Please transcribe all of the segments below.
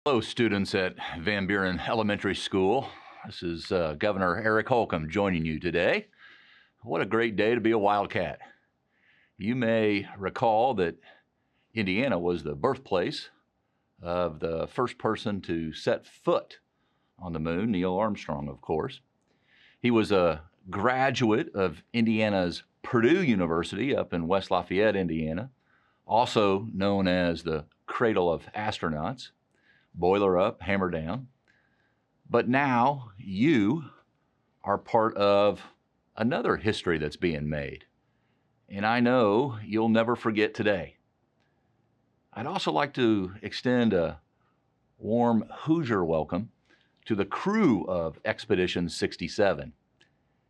Hello, students at Van Buren Elementary School. This is Governor Eric Holcomb joining you today. What a great day to be a Wildcat. You may recall that Indiana was the birthplace of the first person to set foot on the moon, Neil Armstrong, of course. He was a graduate of Indiana's Purdue University up in West Lafayette, Indiana, also known as the cradle of astronauts. Boiler up, hammer down. But now you are part of another history that's being made. And I know you'll never forget today. I'd also like to extend a warm Hoosier welcome to the crew of Expedition 67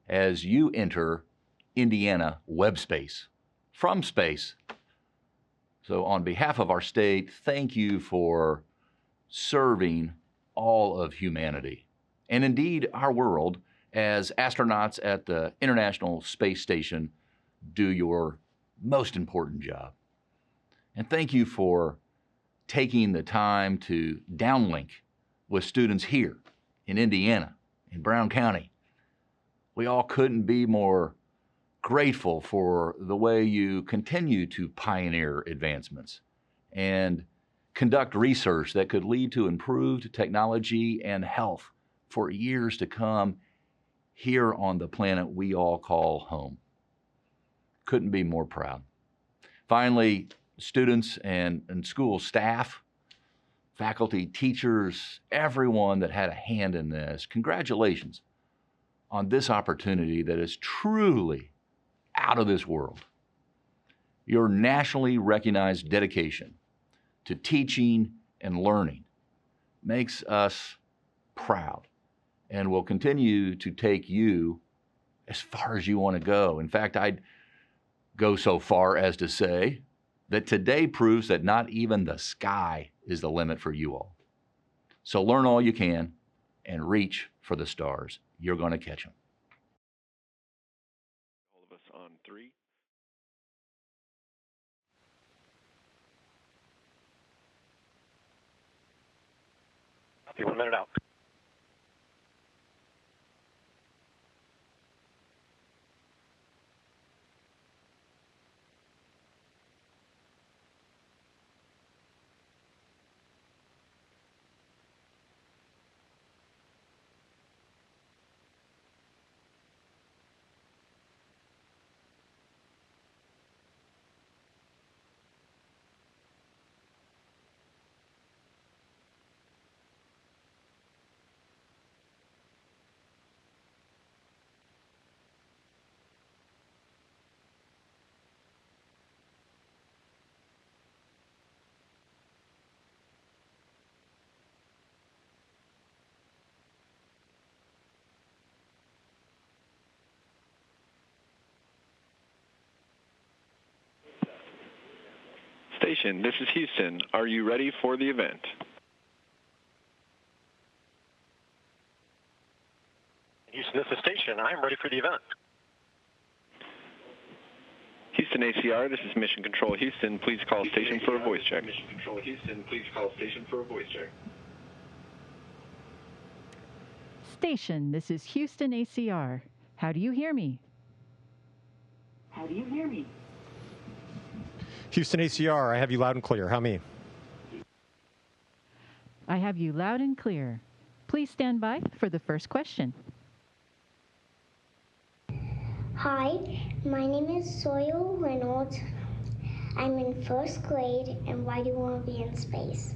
as you enter Indiana web space from space. So on behalf of our state, thank you for serving all of humanity, and indeed our world, as astronauts at the International Space Station do your most important job. And thank you for taking the time to downlink with students here in Indiana, in Brown County. We all couldn't be more grateful for the way you continue to pioneer advancements and conduct research that could lead to improved technology and health for years to come here on the planet we all call home. Couldn't be more proud. Finally, students and school staff, faculty, teachers, everyone that had a hand in this, congratulations on this opportunity that is truly out of this world. Your nationally recognized dedication to teaching and learning makes us proud and will continue to take you as far as you want to go. In fact, I'd go so far as to say that today proves that not even the sky is the limit for you all. So learn all you can and reach for the stars. You're going to catch them. All of us on 3. Copy, 1 minute out. Station, this is Houston. Are you ready for the event? Houston, this is Station. I am ready for the event. Houston ACR, this is Mission Control Houston. Please call station for a voice check. Mission Control Houston, please call station for a voice check. Station, this is Houston ACR. How do you hear me? How do you hear me? Houston ACR, I have you loud and clear. How me? I have you loud and clear. Please stand by for the first question. Hi, my name is Soil Reynolds. I'm in first grade, and why do you want to be in space?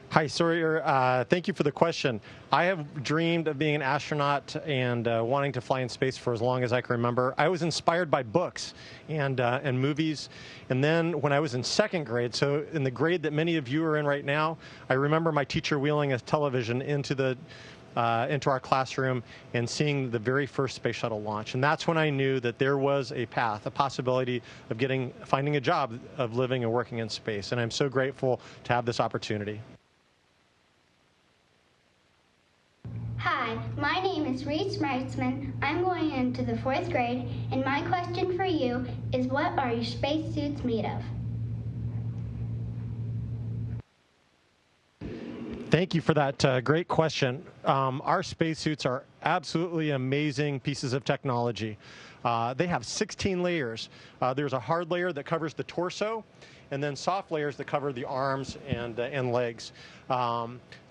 Hi, Sawyer. Thank you for the question. I have dreamed of being an astronaut and wanting to fly in space for as long as I can remember. I was inspired by books and movies. And then when I was in second grade, so in the grade that many of you are in right now, I remember my teacher wheeling a television into our classroom and seeing the very first space shuttle launch. And that's when I knew that there was a path, a possibility of finding a job, of living and working in space. And I'm so grateful to have this opportunity. Hi, my name is Reese Meitzman. I'm going into the 4th grade, and my question for you is, what are your spacesuits made of? Thank you for that great question. Our spacesuits are absolutely amazing pieces of technology. They have 16 layers. There's a hard layer that covers the torso, and then soft layers that cover the arms and legs.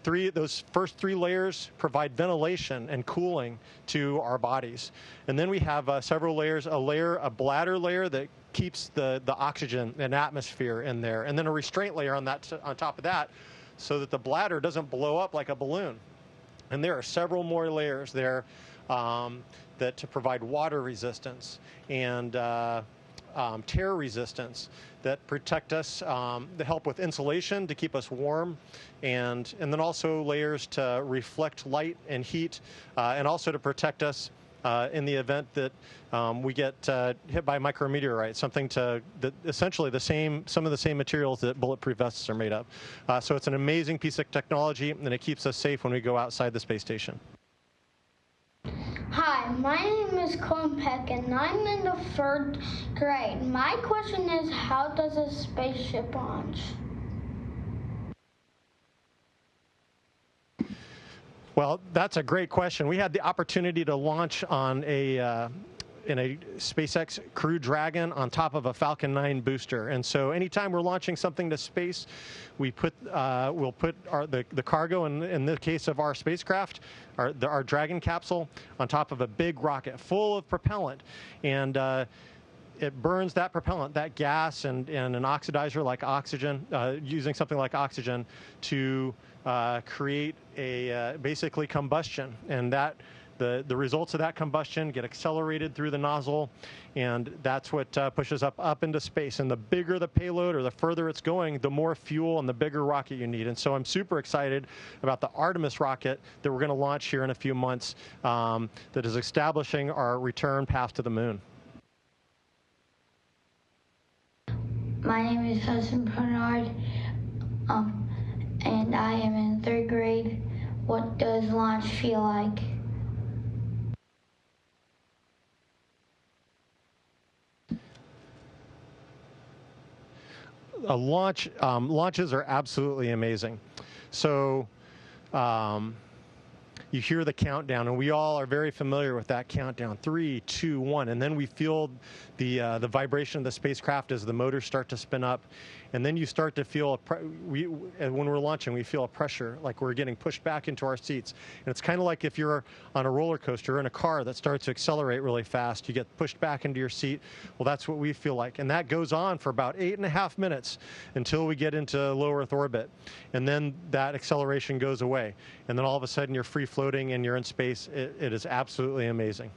Those first 3 layers provide ventilation and cooling to our bodies. And then we have several layers, a bladder layer that keeps the oxygen and atmosphere in there, and then a restraint layer on top of that, so that the bladder doesn't blow up like a balloon. And there are several more layers there that to provide water resistance and tear resistance that protect us, that help with insulation to keep us warm, and then also layers to reflect light and heat, and also to protect us in the event that we get hit by a micrometeorite, essentially some of the same materials that bulletproof vests are made of. So it's an amazing piece of technology, and it keeps us safe when we go outside the space station. Hi, my name is Colin Peck, and I'm in the 3rd grade. My question is, how does a spaceship launch? Well, that's a great question. We had the opportunity to launch on in a SpaceX Crew Dragon on top of a Falcon 9 booster. And so anytime we're launching something to space, we'll put the cargo, in the case of our spacecraft, our Dragon capsule, on top of a big rocket full of propellant. And it burns that propellant, that gas, and an oxidizer like oxygen, using something like oxygen to create basically combustion. And the results of that combustion get accelerated through the nozzle, and that's what pushes up into space. And the bigger the payload, or the further it's going, the more fuel and the bigger rocket you need. And so I'm super excited about the Artemis rocket that we're going to launch here in a few months, that is establishing our return path to the moon. My name is Hudson Bernard, and I am in 3rd grade. What does launch feel like? Launches are absolutely amazing. So you hear the countdown, and we all are very familiar with that countdown: 3, 2, 1, and then we feel the vibration of the spacecraft as the motors start to spin up, and then you start to feel when we're launching, we feel a pressure, like we're getting pushed back into our seats. And it's kind of like if you're on a roller coaster or in a car that starts to accelerate really fast, you get pushed back into your seat. Well, that's what we feel like, and that goes on for about 8.5 minutes until we get into low Earth orbit, and then that acceleration goes away, and then all of a sudden you're free floating and you're in space. It is absolutely amazing.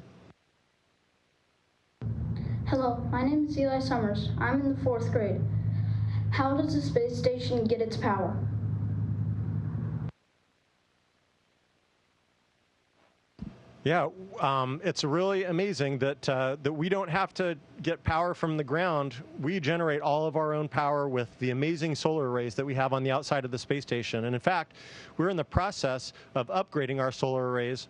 Hello, my name is Eli Summers. I'm in the 4th grade. How does the space station get its power? Yeah, it's really amazing that we don't have to get power from the ground. We generate all of our own power with the amazing solar arrays that we have on the outside of the space station. And in fact, we're in the process of upgrading our solar arrays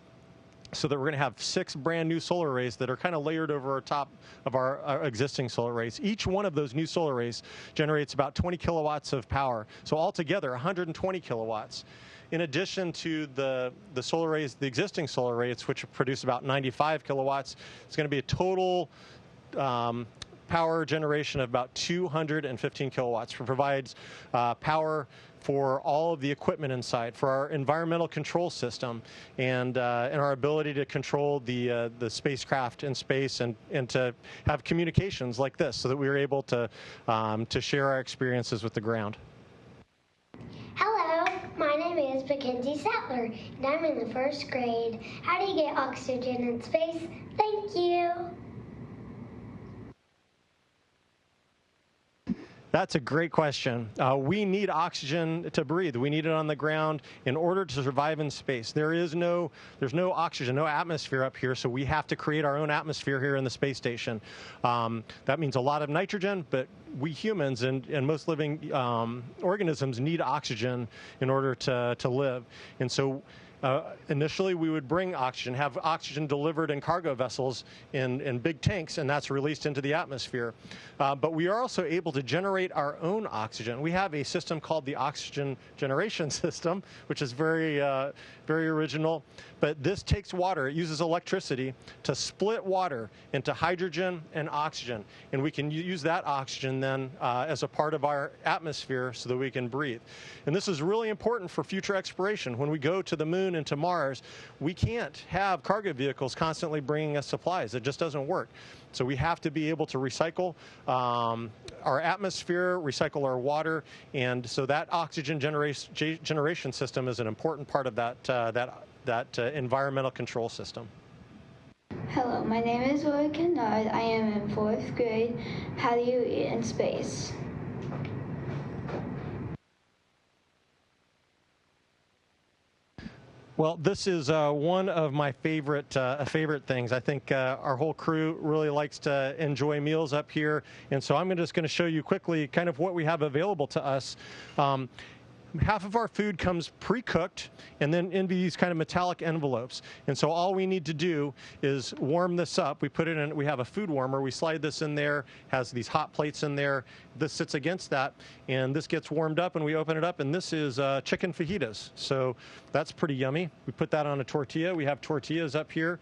so that we're going to have 6 brand new solar arrays that are kind of layered over top of our existing solar arrays. Each one of those new solar arrays generates about 20 kilowatts of power. So altogether, 120 kilowatts. In addition to the solar arrays, the existing solar arrays, which produce about 95 kilowatts, it's going to be a total power generation of about 215 kilowatts, which provides power for all of the equipment inside, for our environmental control system, and our ability to control the spacecraft in space, and to have communications like this, so that we are able to share our experiences with the ground. Hello, my name is Mackenzie Sattler, and I'm in the 1st grade. How do you get oxygen in space? Thank you. That's a great question. We need oxygen to breathe. We need it on the ground in order to survive in space. There's no oxygen, no atmosphere up here, so we have to create our own atmosphere here in the space station. That means a lot of nitrogen, but we humans and most living organisms need oxygen in order to live. And so Initially, we would bring oxygen, have oxygen delivered in cargo vessels in big tanks, and that's released into the atmosphere. But we are also able to generate our own oxygen. We have a system called the oxygen generation system, which is very original. But this takes water, it uses electricity to split water into hydrogen and oxygen. And we can use that oxygen then as a part of our atmosphere so that we can breathe. And this is really important for future exploration. When we go to the moon and to Mars, we can't have cargo vehicles constantly bringing us supplies. It just doesn't work. So we have to be able to recycle our atmosphere, recycle our water, and so that oxygen generation system is an important part of that environmental control system. Hello, my name is Buren Elementary. I am in 4th grade. How do you eat in space? Well, this is one of my favorite things. I think our whole crew really likes to enjoy meals up here, and so I'm just going to show you quickly kind of what we have available to us. Half of our food comes pre-cooked and then in these kind of metallic envelopes. And so all we need to do is warm this up. We put it in, we have a food warmer. We slide this in there, has these hot plates in there. This sits against that, and this gets warmed up, and we open it up, and this is chicken fajitas. So that's pretty yummy. We put that on a tortilla. We have tortillas up here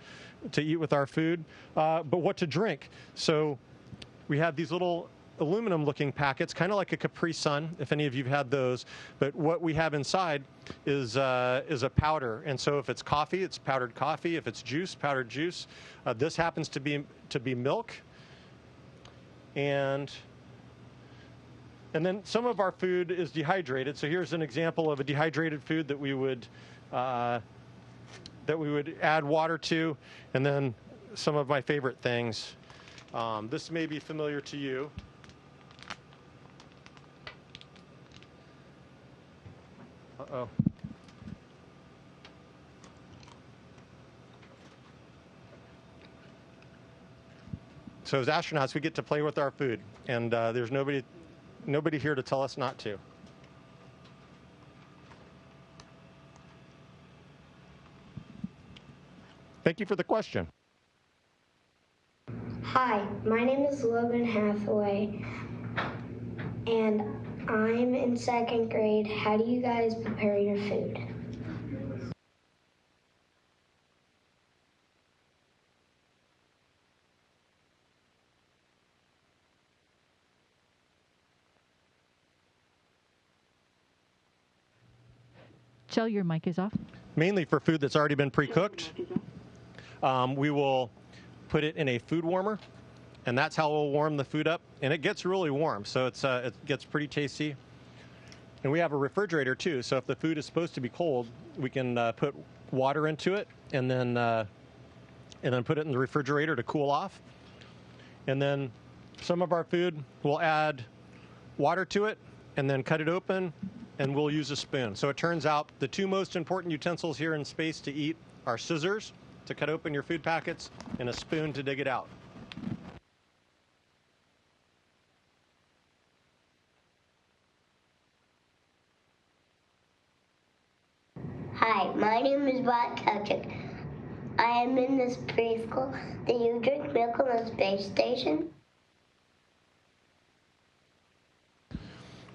to eat with our food. But what to drink? So we have these little aluminum looking packets, kind of like a Capri Sun, if any of you've had those. But what we have inside is a powder. And so if it's coffee, it's powdered coffee. If it's juice, powdered juice. This happens to be milk. And then some of our food is dehydrated. So here's an example of a dehydrated food that we would add water to. And then some of my favorite things. This may be familiar to you. Uh-oh. So as astronauts, we get to play with our food, and there's nobody here to tell us not to. Thank you for the question. Hi, my name is Logan Hathaway, and I'm in 2nd grade. How do you guys prepare your food? Kjell, your mic is off. Mainly for food that's already been pre-cooked. We will put it in a food warmer, and that's how we'll warm the food up. And it gets really warm, so it gets pretty tasty. And we have a refrigerator too, so if the food is supposed to be cold, we can put water into it and then put it in the refrigerator to cool off. And then some of our food, we'll add water to it and then cut it open, and we'll use a spoon. So it turns out the two most important utensils here in space to eat are scissors to cut open your food packets and a spoon to dig it out. Hi, my name is Brad Kelchick. I am in this preschool. Do you drink milk on the space station?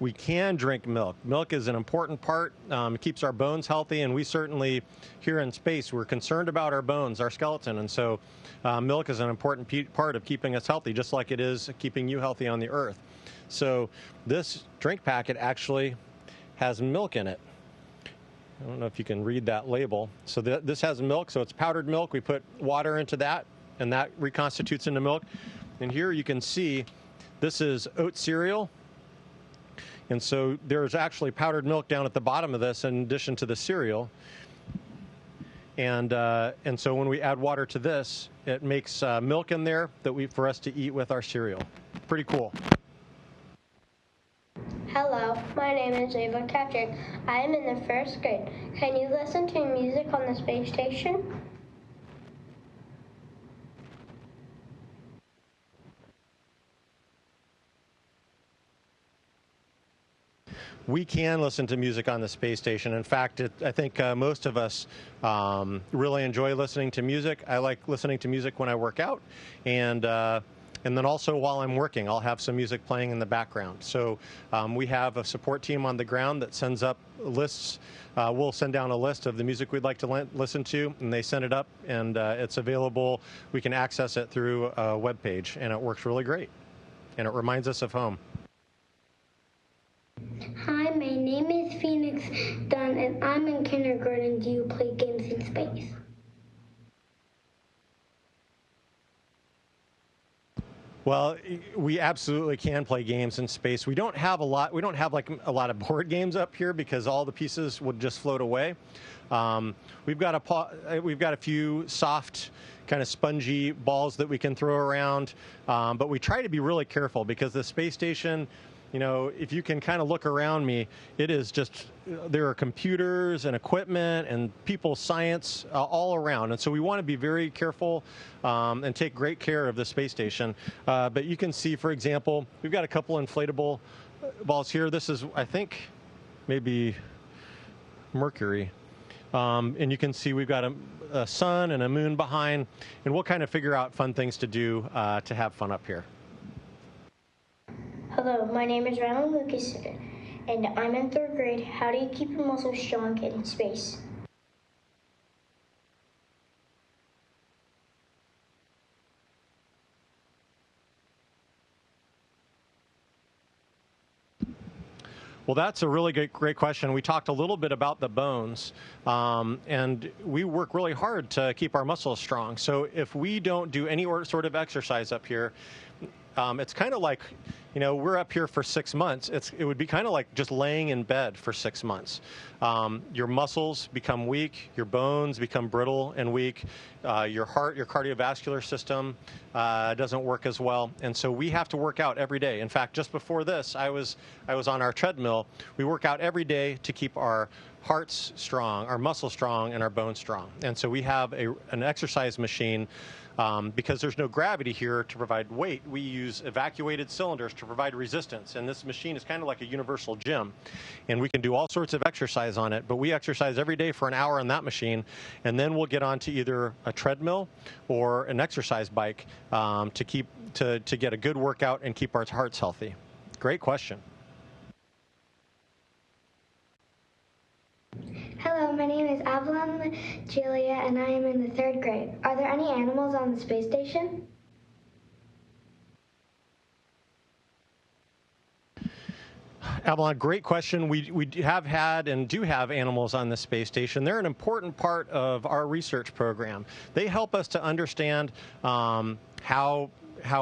We can drink milk. Milk is an important part. It keeps our bones healthy, and we certainly, here in space, we're concerned about our bones, our skeleton, and so milk is an important part of keeping us healthy, just like it is keeping you healthy on the Earth. So this drink packet actually has milk in it. I don't know if you can read that label. So this has milk, so it's powdered milk. We put water into that, and that reconstitutes into milk. And here you can see this is oat cereal. And so there's actually powdered milk down at the bottom of this in addition to the cereal. And so when we add water to this, it makes milk in there for us to eat with our cereal. Pretty cool. Hello, my name is Ava Patrick. I am in the 1st grade. Can you listen to music on the space station? we can listen to music on the space station. In fact, I think most of us really enjoy listening to music. I like listening to music when I work out, and then also while I'm working, I'll have some music playing in the background. So we have a support team on the ground that sends up lists. We'll send down a list of the music we'd like to listen to, and they send it up, and it's available. We can access it through a web page, and it works really great, and it reminds us of home. Hi, my name is Phoenix Dunn, and I'm in kindergarten. Do you play games in space? Well, we absolutely can play games in space. We don't have a lot. We don't have like a lot of board games up here because all the pieces would just float away. We've got a few soft, kind of spongy balls that we can throw around, but we try to be really careful because the space station, you know, if you can kind of look around me, it is just, there are computers and equipment and people, science all around. And so we want to be very careful and take great care of the space station. But you can see, for example, we've got a couple inflatable balls here. This is, I think, maybe Mercury. And you can see we've got a sun and a moon behind. And we'll kind of figure out fun things to do to have fun up here. Hello, my name is Ronald Lucas, and I'm in 3rd grade. How do you keep your muscles strong in space? Well, that's a really great question. We talked a little bit about the bones, and we work really hard to keep our muscles strong. So if we don't do any sort of exercise up here, it's kind of like, you know, we're up here for 6 months. It would be kind of like just laying in bed for 6 months. Your muscles become weak, your bones become brittle and weak, your heart, your cardiovascular system doesn't work as well. And so we have to work out every day. In fact, just before this, I was on our treadmill. We work out every day to keep our hearts strong, our muscles strong, and our bones strong. And so we have an exercise machine. Because there's no gravity here to provide weight, we use evacuated cylinders to provide resistance. And this machine is kind of like a universal gym. And we can do all sorts of exercise on it. But we exercise every day for an hour on that machine. And then we'll get onto either a treadmill or an exercise bike to get a good workout and keep our hearts healthy. Great question. Hello, my name is Avalon Julia, and I am in the 3rd grade. Are there any animals on the space station? Avalon, great question. We have had and do have animals on the space station. They're an important part of our research program. They help us to understand how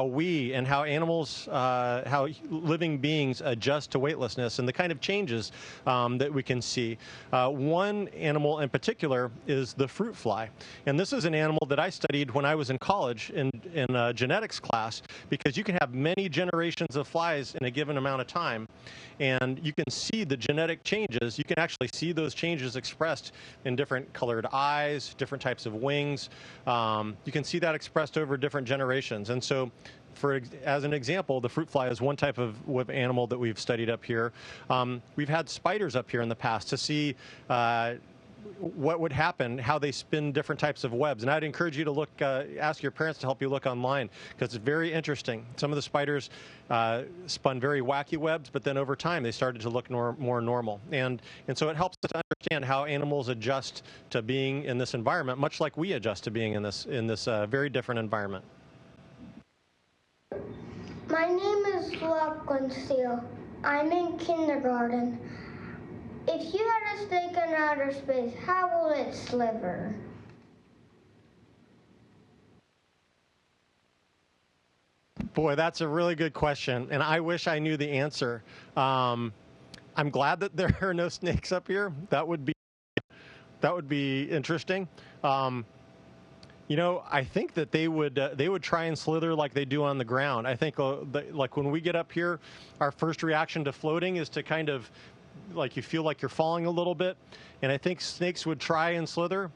we and how animals, how living beings adjust to weightlessness and the kind of changes that we can see. One animal in particular is the fruit fly. And this is an animal that I studied when I was in college in a genetics class, because you can have many generations of flies in a given amount of time. And you can see the genetic changes. You can actually see those changes expressed in different colored eyes, different types of wings. You can see that expressed over different generations. And so, as an example, the fruit fly is one type of animal that we've studied up here. We've had spiders up here in the past to see what would happen, how they spin different types of webs. And I'd encourage you to look, ask your parents to help you look online, because it's very interesting. Some of the spiders spun very wacky webs, but then over time they started to look more normal. And so it helps us to understand how animals adjust to being in this environment, much like we adjust to being in this very different environment. My name is Lachlan Steele. I'm in kindergarten. If you had a steak in outer space, how will it sliver? Boy, that's a really good question, and I wish I knew the answer. I'm glad that there are no snakes up here. That would be interesting. You know, I think that they would try and slither like they do on the ground. I think like when we get up here, our first reaction to floating is to kind of like you feel like you're falling a little bit, and I think snakes would try and slither.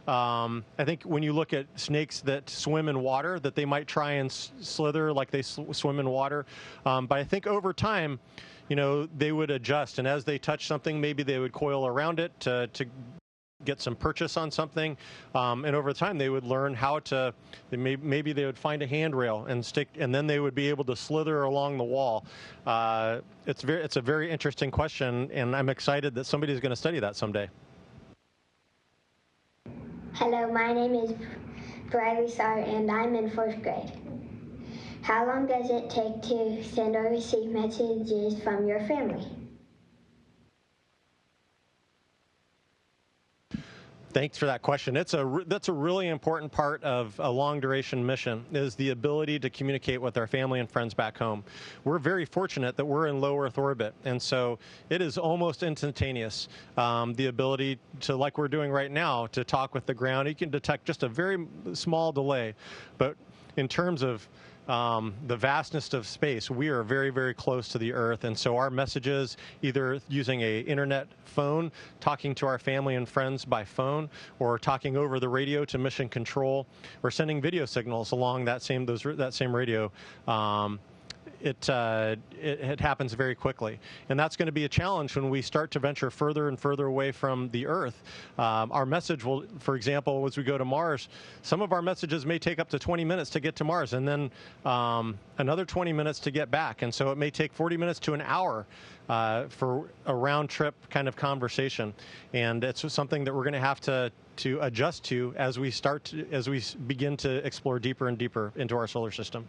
I think when you look at snakes that swim in water, that they might try and slither like they swim in water. But I think over time, they would adjust. And as they touch something, maybe they would coil around it to get some purchase on something. And over time, they would learn how to, maybe they would find a handrail and stick, and then they would be able to slither along the wall. It's a very interesting question, and I'm excited that somebody's going to study that someday. Hello, my name is Bradley Sar, and I'm in 4th grade. How long does it take to send or receive messages from your family? Thanks for that question. That's a really important part of a long-duration mission, is the ability to communicate with our family and friends back home. We're very fortunate that we're in low Earth orbit, and so it is almost instantaneous, the ability to, like we're doing right now, to talk with the ground. You can detect just a very small delay, but in terms of the vastness of space, we are very, very close to the Earth, and so our messages, either using a internet phone, talking to our family and friends by phone, or talking over the radio to mission control, or sending video signals along that same radio. It happens very quickly. And that's going to be a challenge when we start to venture further and further away from the Earth. Our message will, for example, as we go to Mars, some of our messages may take up to 20 minutes to get to Mars, and then another 20 minutes to get back. And so it may take 40 minutes to an hour for a round trip kind of conversation. And it's something that we're going to have to adjust to as we begin to explore deeper and deeper into our solar system.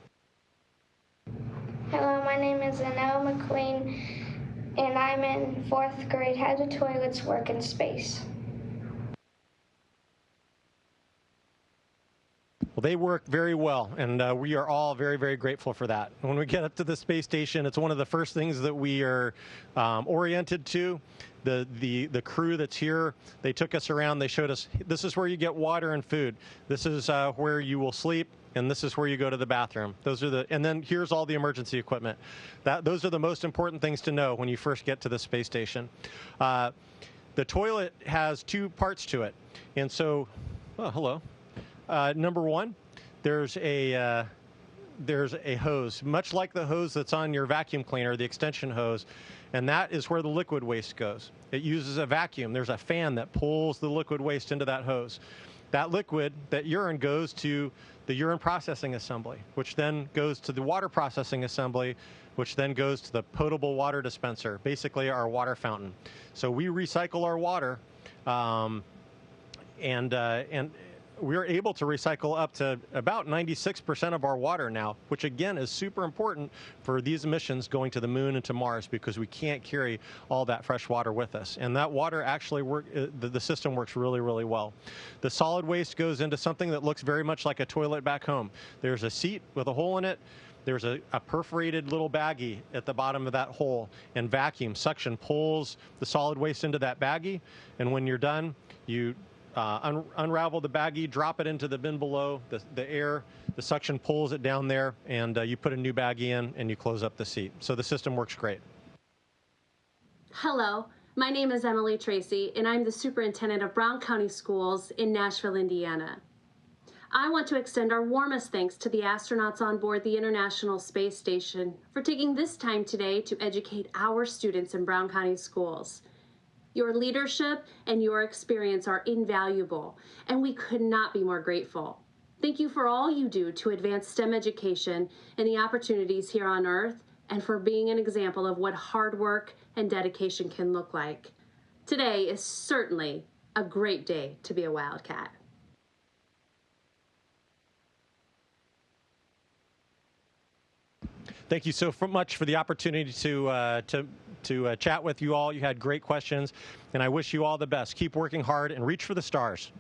Hello, my name is Annelle McQueen, and I'm in 4th grade. How do toilets work in space? Well, they work very well, and we are all very, very grateful for that. When we get up to the space station, it's one of the first things that we are oriented to. The crew that's here, they took us around. They showed us, this is where you get water and food. This is where you will sleep, and this is where you go to the bathroom. And then here's all the emergency equipment. Those are the most important things to know when you first get to the space station. The toilet has 2 parts to it, and so, hello. Number one, there's a hose, much like the hose that's on your vacuum cleaner, the extension hose, and that is where the liquid waste goes. It uses a vacuum. There's a fan that pulls the liquid waste into that hose. That liquid, that urine, goes to the urine processing assembly, which then goes to the water processing assembly, which then goes to the potable water dispenser, basically our water fountain. So we recycle our water, and we're able to recycle up to about 96% of our water now, which again is super important for these missions going to the moon and to Mars, because we can't carry all that fresh water with us. And that water actually the system works really, really well. The solid waste goes into something that looks very much like a toilet back home. There's a seat with a hole in it. There's a perforated little baggie at the bottom of that hole, and vacuum suction pulls the solid waste into that baggie. And when you're done, you unravel the baggie, drop it into the bin below. The suction pulls it down there, and you put a new baggie in, and you close up the seat. So the system works great. Hello, my name is Emily Tracy, and I'm the superintendent of Brown County Schools in Nashville, Indiana. I want to extend our warmest thanks to the astronauts on board the International Space Station for taking this time today to educate our students in Brown County Schools. Your leadership and your experience are invaluable, and we could not be more grateful. Thank you for all you do to advance STEM education and the opportunities here on Earth, and for being an example of what hard work and dedication can look like. Today is certainly a great day to be a Wildcat. Thank you so much for the opportunity to chat with you all. You had great questions, and I wish you all the best. Keep working hard and reach for the stars.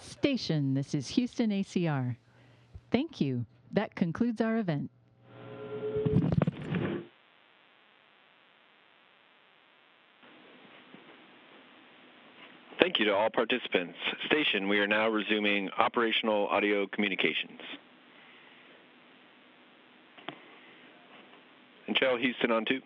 Station, this is Houston ACR. Thank you. That concludes our event. Thank you to all participants. Station, we are now resuming operational audio communications. And Kjell, Houston on 2.